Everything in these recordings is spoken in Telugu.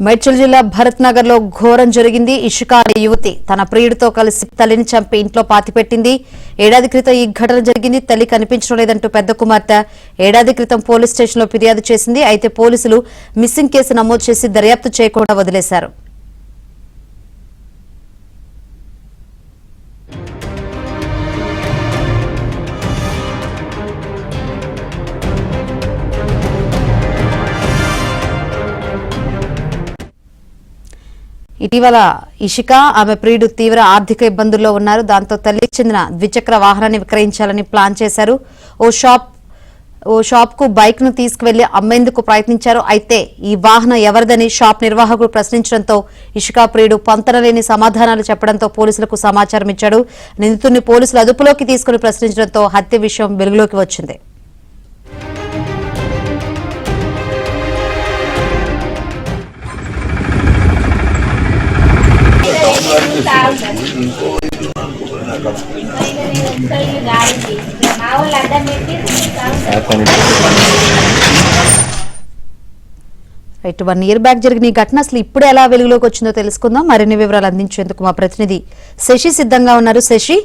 మేడ్చల్ జిల్లా భరత్ నగర్ లో ఘోరం జరిగింది. ఇషిక అనే యువతి తన ప్రియుడితో కలిసి తల్లిని చంపి ఇంట్లో పాతిపెట్టింది. ఏడాది క్రితం ఈ ఘటన జరిగింది. తల్లి కనిపించడం లేదంటూ పెద్ద కుమార్తె ఏడాది క్రితం పోలీస్ స్టేషన్ లో ఫిర్యాదు చేసింది. అయితే పోలీసులు మిస్సింగ్ కేసు నమోదు చేసి దర్యాప్తు చేయకుండా వదిలేశారు. ఇటీవల ఇషిక ఆమె ప్రియుడు తీవ్ర ఆర్థిక ఇబ్బందుల్లో ఉన్నారు. దాంతో తల్లికి చెందిన ద్విచక్ర వాహనాన్ని విక్రయించాలని ప్లాన్ చేశారు. ఓ షాప్ కు బైక్ ను తీసుకువెళ్లి అమ్మేందుకు ప్రయత్నించారు. అయితే ఈ వాహనం ఎవరిదని షాప్ నిర్వాహకుడు ప్రశ్నించడంతో ఇషిక ప్రియుడు పొంతనలేని సమాధానాలు చెప్పడంతో పోలీసులకు సమాచారం ఇచ్చాడు. నిందితుడిని పోలీసులు అదుపులోకి తీసుకుని ప్రశ్నించడంతో హత్య విషయం వెలుగులోకి వచ్చింది. రైట్, 1 ఇయర్ బ్యాక్ జరిగిన ఈ ఘటన అసలు ఇప్పుడు ఎలా వెలుగులోకి వచ్చిందో తెలుసుకుందాం. మరిన్ని వివరాలు అందించేందుకు మా ప్రతినిధి శశి సిద్ధంగా ఉన్నారు. శశి,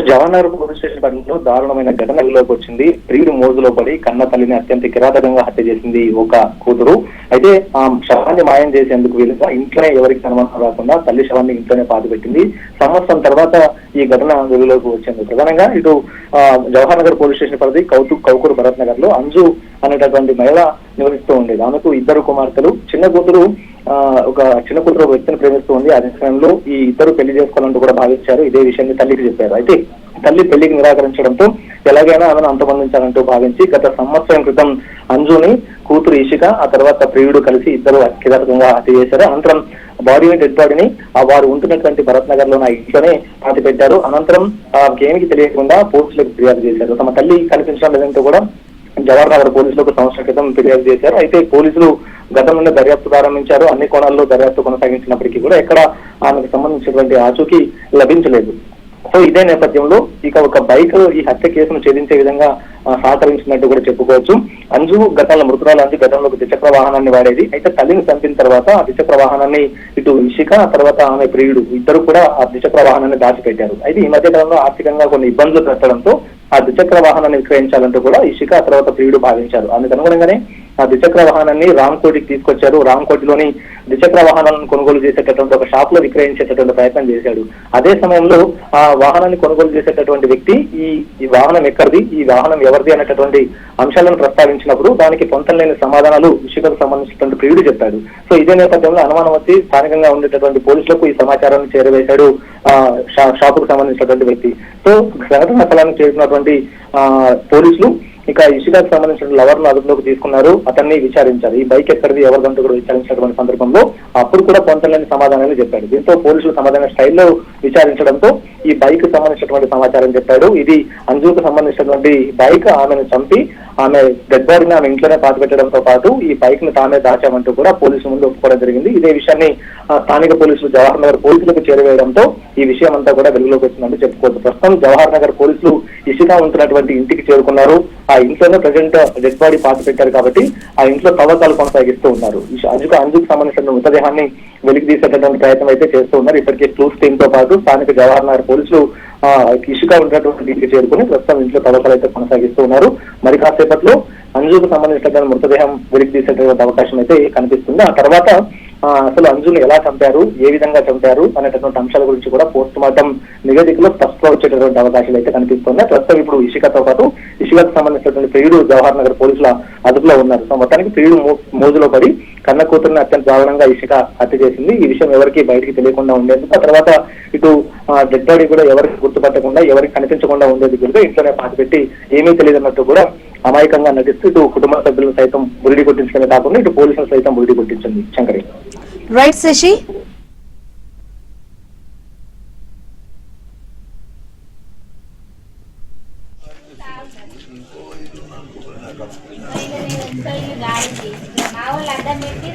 జవహర్ పోలీస్ స్టేషన్ పరిధిలో దారుణమైన ఘటన వెలుగులోకి వచ్చింది. ప్రియుడు మోజులో పడి కన్న తల్లిని అత్యంత కిరాతకంగా హత్య చేసింది ఒక కూతురు. అయితే ఆ శవాన్ని మాయం చేసేందుకు వీలుగా ఇంట్లోనే ఎవరికి అనుమానం రాకుండా తల్లి శవాన్ని ఇంట్లోనే పాతిపెట్టింది. సంవత్సరం తర్వాత ఈ ఘటన వెలుగులోకి వచ్చింది. ప్రధానంగా ఇటు జవహర్ నగర్ పోలీస్ స్టేషన్ పరిధి కౌకూరు భరత్ నగర్ లో అంజు అనేటటువంటి మహిళ నివసిస్తూ ఉండేది. ఆమెకు 2 కుమార్తెలు. చిన్న కూతురు ఒక వ్యక్తిని ప్రేమిస్తూ ఉంది. అదే సమయంలో ఈ ఇద్దరు పెళ్లి చేసుకోవాలంటూ కూడా భావించారు. ఇదే విషయాన్ని తల్లికి చెప్పారు. అయితే తల్లి పెళ్లికి నిరాకరించడంతో ఎలాగైనా ఆమెను అంతమందించాలంటూ భావించి గత సంవత్సరం క్రితం అంజుని కూతురు ఇషిక ఆ తర్వాత ప్రియుడు కలిసి ఇద్దరు కిరాతకంగా హత్య చేశారు. అనంతరం డెడ్ బాడీని వారు ఉంటున్నటువంటి భరత్ నగర్ లోని ఇంట్లోనే పాతి పెట్టారు. అనంతరం ఏమికి తెలియకుండా పోలీసులకు ఫిర్యాదు చేశారు. తమ తల్లి కనిపించడం లేదంటూ కూడా జవహర్ నగర్ పోలీసులకు సంవత్సరం క్రితం ఫిర్యాదు చేశారు. అయితే పోలీసులు గతంలోనే దర్యాప్తు ప్రారంభించారు. అన్ని కోణాల్లో దర్యాప్తు కొనసాగించినప్పటికీ కూడా ఎక్కడ ఆమెకు సంబంధించినటువంటి ఆచూకీ లభించలేదు. సో ఇదే నేపథ్యంలో ఇక ఒక బైక్ ఈ హత్య కేసును ఛేదించే విధంగా సహకరించినట్టు కూడా చెప్పుకోవచ్చు. అంజు గతంలో మృతురాలు అంజు గతంలో ఒక ద్విచక్ర వాహనాన్ని వాడేది. అయితే తల్లిని చంపిన తర్వాత ఆ ద్విచక్ర వాహనాన్ని ఇటు ఇషిక ఆ తర్వాత ఆమె ప్రియుడు ఇద్దరు కూడా ఆ ద్విచక్ర వాహనాన్ని దాచిపెట్టారు. అయితే ఈ మధ్య కాలంలో ఆర్థికంగా కొన్ని ఇబ్బందులు పెట్టడంతో ఆ ద్విచక్ర వాహనాన్ని విక్రయించాలంటూ కూడా ఇషిక ఆ తర్వాత ప్రియుడు భావించారు. అందుకు అనుగుణంగానే ఆ ద్విచక్ర వాహనాన్ని రామ్కోటికి తీసుకొచ్చారు. రామ్కోటిలోని ద్విచక్ర వాహనాలను కొనుగోలు చేసేటటువంటి ఒక షాప్ లో విక్రయించేటటువంటి ప్రయత్నం చేశాడు. అదే సమయంలో ఆ వాహనాన్ని కొనుగోలు చేసేటటువంటి వ్యక్తి ఈ వాహనం ఎక్కడిది, ఈ వాహనం ఎవరిది అనేటటువంటి అంశాలను ప్రస్తావించినప్పుడు దానికి పొంతలేని సమాధానాలు ఇషికకు సంబంధించినటువంటి ప్రియుడు చెప్పాడు. సో ఇదే నేపథ్యంలో అనుమానం వచ్చి స్థానికంగా ఉండేటటువంటి పోలీసులకు ఈ సమాచారాన్ని చేరవేశాడు షాపుకు సంబంధించినటువంటి వ్యక్తి. సో సంఘటన స్థలానికి చేరినటువంటి పోలీసులు ఇక ఇషికాకు సంబంధించిన లవర్ ను అదుపులోకి తీసుకున్నారు. అతన్ని విచారించారు. ఈ బైక్ ఎక్కడిది ఎవరిదంటూ కూడా విచారించినటువంటి సందర్భంలో అప్పుడు కూడా పొంతలేని సమాధానాలు చెప్పాడు. దీంతో పోలీసులు సమాధాన స్టైల్లో విచారించడంతో ఈ బైక్ సంబంధించినటువంటి సమాచారం చెప్పాడు. ఇది అంజుకు సంబంధించినటువంటి బైక్. ఆమెను చంపి ఆమె డెడ్ బాడీని ఆమె ఇంట్లోనే పాతిపెట్టడంతో పాటు ఈ బైక్ ను తామే దాచామంటూ కూడా పోలీసుల ముందు ఒప్పుకోవడం జరిగింది. ఇదే విషయాన్ని స్థానిక పోలీసులు జవహర్ నగర్ పోలీసులకు చేరవేయడంతో ఈ విషయం అంతా కూడా వెలుగులోకి వచ్చిందని చెప్పుకోవచ్చు. ప్రస్తుతం జవహర్ నగర్ పోలీసులు ఇషిక ఉంటున్నటువంటి ఇంటికి చేరుకున్నారు. ఆ ఇంట్లోనే ప్రజెంట్ డెడ్ బాడీ పాతి పెట్టారు కాబట్టి ఆ ఇంట్లో తవ్వకాలు కొనసాగిస్తూ ఉన్నారు. అంజుకు సంబంధించిన మృతదేహాన్ని వెలికి తీసేటటువంటి ప్రయత్నం అయితే చేస్తూ ఉన్నారు. ఇప్పటికే క్లూస్ టీమ్ తో పాటు స్థానిక జవహర్ నగర్ పోలీసులు ఇషిక ఉన్నటువంటి ఇంటికి చేరుకుని ప్రస్తుతం ఇంట్లో తవ్వకాలు అయితే కొనసాగిస్తూ ఉన్నారు. మరి కాసేపట్లో అంజుకు సంబంధించినటువంటి మృతదేహం వెలికి తీసేటటువంటి అవకాశం అయితే కనిపిస్తుంది. ఆ తర్వాత అసలు అంజును ఎలా చంపారు, ఏ విధంగా చంపారు అనేటటువంటి అంశాల గురించి కూడా పోస్ట్ మార్టం నివేదికలో స్పష్టంగా వచ్చేటటువంటి అవకాశాలు అయితే కనిపిస్తున్నాయి. ప్రస్తుతం ఇప్పుడు ఇషికతో పాటు ఇషికకు సంబంధించినటువంటి ప్రియుడు జవహర్ నగర్ పోలీసుల అదుపులో ఉన్నారు. సో మొత్తానికి ప్రియుడు మోజులో పడి కన్న కూతురుని అత్యంత దారుణంగా ఇషిక హత్య చేసింది. ఈ విషయం ఎవరికి బయటికి తెలియకుండా ఉండేందుకు ఆ తర్వాత ఇటు డెడ్ బాడీ కూడా ఎవరికి గుర్తుపట్టకుండా ఎవరికి కనిపించకుండా ఉండేది కూడా ఇంట్లోనే పాతిపెట్టి ఏమీ తెలియదన్నట్టు కూడా అమాయకంగా నటిస్తూ ఇటు కుటుంబ సభ్యులను సైతం బురిడి కొట్టించడమే కాకుండా ఇటు పోలీసులు సైతం బురిడి కొట్టించింది. శంకరి, రైట్ శశి. మా వాళ్ళు అడ్డం పెట్టి